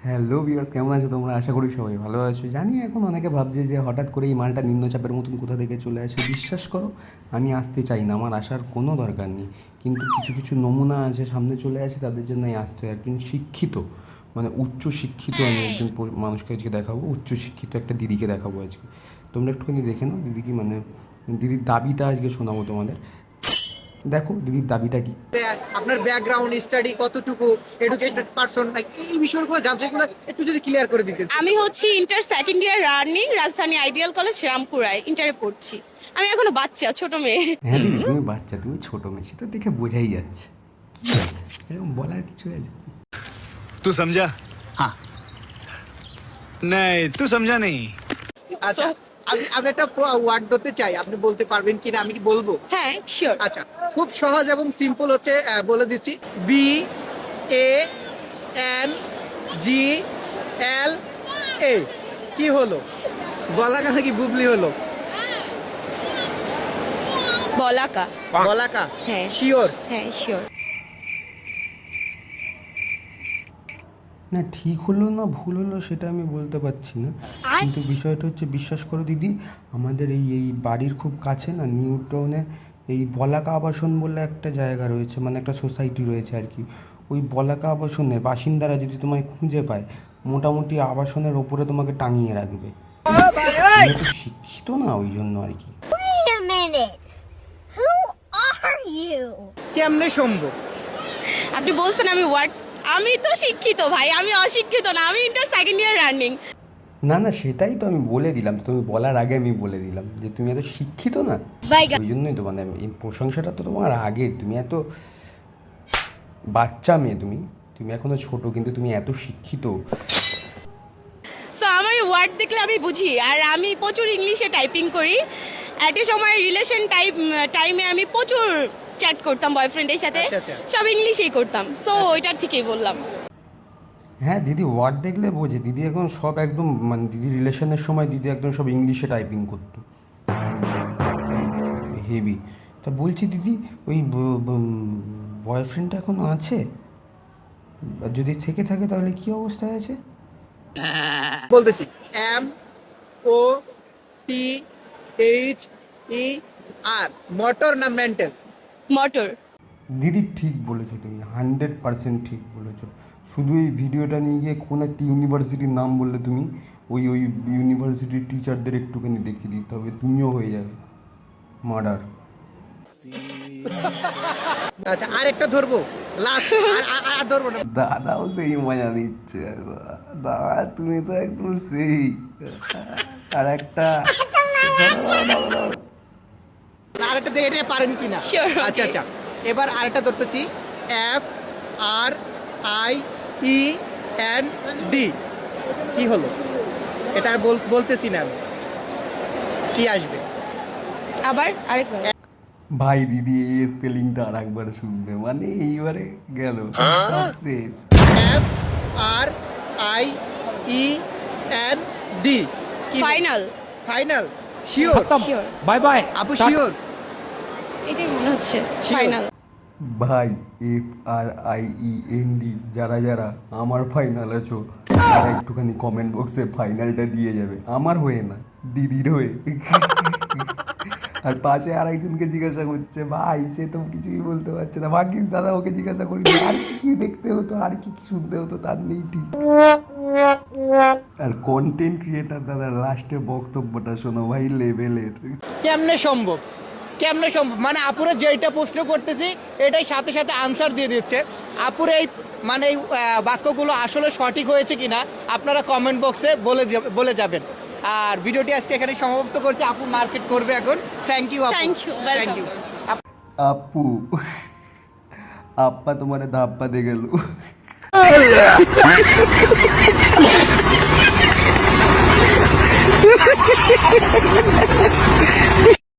Hello viewers, কেমন আছো তোমরা? আশা করি সবাই ভালো আছো। জানি এখন অনেকে ভাবছে যে হঠাৎ করে এই মালটা নিম্নচাপের মতন কোথা থেকে চলে আসে। বিশ্বাস করো, আমি আসতে চাই না, আমার আসার কোনো দরকার নেই। কিন্তু কিছু কিছু নমুনা আছে সামনে চলে আসে, তাদের জন্যই আসতে হয়। একজন শিক্ষিত, মানে উচ্চ শিক্ষিত আমি একজন মানুষকে আজকে দেখাবো, উচ্চ শিক্ষিত একটা দিদিকে দেখাবো আজকে। তোমরা একটুখানি দেখে নাও দিদি কি, মানে দিদির দাবিটা আজকে শোনাবো তোমাদের। দেখো দিদির দাবিটা কি। আপনার ব্যাকগ্রাউন্ড স্টাডি কতটুকু, এডুকেটেড পারসন, এই বিষয়গুলো জানতে একটু যদি ক্লিয়ার করে দিতেন। আমি হচ্ছে ইন্টার সেকেন্ড ইয়ার রানিং রাজধানী আইডিয়াল কলেজ রামপুরায় ইন্টারে পড়ছি। আমি এখনো বাচ্চা, ছোট মেয়ে। হ্যাঁ দিদি, তুমি বাচ্চা, তুমি ছোট মেয়ে, সেটা দেখে বোঝাই যাচ্ছে। কি আছে এরকম বলার কিছু আছে? तू समझा? हाँ नहीं तू समझा नहीं। আচ্ছা, আমি একটা ওয়ার্ড ধরতে চাই, আপনি বলতে পারবেন কিনা, আমি কি বলবো? হ্যাঁ, শিওর। আচ্ছা, খুব সহজ এবং সিম্পল হচ্ছে, বলে দিচ্ছি। বি এ এন জি এল এ। কি হলো? বলাকা নাকি বুবলি হলো? বলাকা। বলাকা? হ্যাঁ। শিওর? হ্যাঁ, শিওর। না ঠিক হলো না ভুল হলো সেটা আমি বলতে পারছি না, কিন্তু বিষয়টা হচ্ছে, বিশ্বাস করো দিদি, আমাদের এই বাড়ির খুব কাছে না, নিউ টাউনে এই বলাকা আবাসন বলে একটা জায়গা রয়েছে, মানে একটা সোসাইটি রয়েছে আর কি। ওই বলাকা আবাসনের বাসিন্দারা যদি তোমায় খুঁজে পায়, মোটামুটি আবাসনের ওপরে তোমাকে টাঙিয়ে রাখবে। তুমি তো শিক্ষিত না, ওই জন্য আর কি। Wait a minute. Who are you? কেমনে সম্ভব? আপনি বলছেন আমি তো শিক্ষিত ভাই, আমি অশিক্ষিত না, আমি ইন্টার সেকেন্ড ইয়ার রানিং। না না, সেটাই তো আমি বলে দিলাম, তুমি বলার আগে আমি বলে দিলাম যে তুমি এত শিক্ষিত না। ওই জন্যই তো, মানে এই প্রশংসাটা তো তোমার আগে। তুমি এত বাচ্চা মেয়ে, তুমি তুমি এখনো ছোট, কিন্তু তুমি এত শিক্ষিত। সো আমার ওয়ার্ড দেখলে আমি বুঝি, আর আমি প্রচুর ইংলিশে টাইপিং করি। একটা সময় রিলেশন টাইমে আমি প্রচুর চ্যাট করতাম বয়ফ্রেন্ডের সাথে, আচ্ছা, আচ্ছা। সব ইংলিশেই করতাম। সো ওইটার থেকেই বললাম। হ্যাঁ দিদি, ওয়ার্ড দেখলে বোঝে। দিদি এখন সব একদম, মানে দিদি রিলেশনের সময় দিদি একদম সব ইংলিশে টাইপিং করতো, হেভি। তা বলছি দিদি, ওই বয়ফ্রেন্ডটা এখনো আছে? যদি থেকে থাকে তাহলে কি অবস্থায় আছে? বলতেছি, M O T H E R. Motor না মেন্টাল? মটর। দিদি ঠিক বলেছো, তুমি 100% ঠিক বলেছো। শুধু এই ভিডিওটা নিয়ে গিয়ে কোন একটা ইউনিভার্সিটির নাম বললে তুমি, ওই ইউনিভার্সিটির টিচারদের একটুখানি দেখিয়ে দিতে হবে, তুমিও হয়ে যাবে মার্ডার। আচ্ছা, আরেকটা ধরবো, লাস্ট। আর ধরবো না। দাদাও সেই মজা নিচ্ছে। দাদা তুমি তো একদম সেই। আর একটা আরেকটা দেখে এটা পারেন কিনা। Sure, okay. আচ্ছা আচ্ছা, এবার আরেকটা ধরতেছি। F R I E N D. কি হলো? এটা আর বলতেছি না আমি। কি আসবে? আবার আরেকবার। ভাই দিদি এই স্পেলিংটা আর একবার শুনবে, মানে এইবারে গেল সব শেষ। F R I E N D. Final. Final? Sure? Sure. Bye bye আপু, শিওর? এটাই মনে হচ্ছে ফাইনাল। ভাই FRIEND যারা যারা আমার ফাইনাল আছো, তারা একটুখানি কমেন্ট বক্সে ফাইনালটা দিয়ে যাবে, আমার হয়ে না, দিদির হয়ে। আর পাশে আরেকজনকে জিজ্ঞাসা করছে, ভাই সে তো কিছুই বলতে পারছে না, ভাগ্যিস দাদা ওকে জিজ্ঞাসা করি, আর কি কি দেখতে হতো, আর কি কি শুনতে হতো, তার নেই ঠিক। আর কন্টেন্ট ক্রিয়েটার দাদা লাস্টে বক্তব্যটা শোনো ভাই, লেভেলের। কেমনে সম্ভব? কেমনে সম্ভব? মানে আপুরে যেটা প্রশ্ন করতেছি এটাই সাথে সাথে আনসার দিয়ে দিচ্ছে। আপুরে এই মানে এই বাক্যগুলো আসলে সঠিক হয়েছে কিনা আপনারা কমেন্ট বক্সে বলে যাবেন। আর ভিডিওটি আজকে এখানে সমাপ্ত করছি। আপু মার্কেট করবে এখন। থ্যাংক ইউ আপু। Thank you, welcome. Thank you আপু, আপ্পা তোমার ধাপ্পা দিয়ে গেল।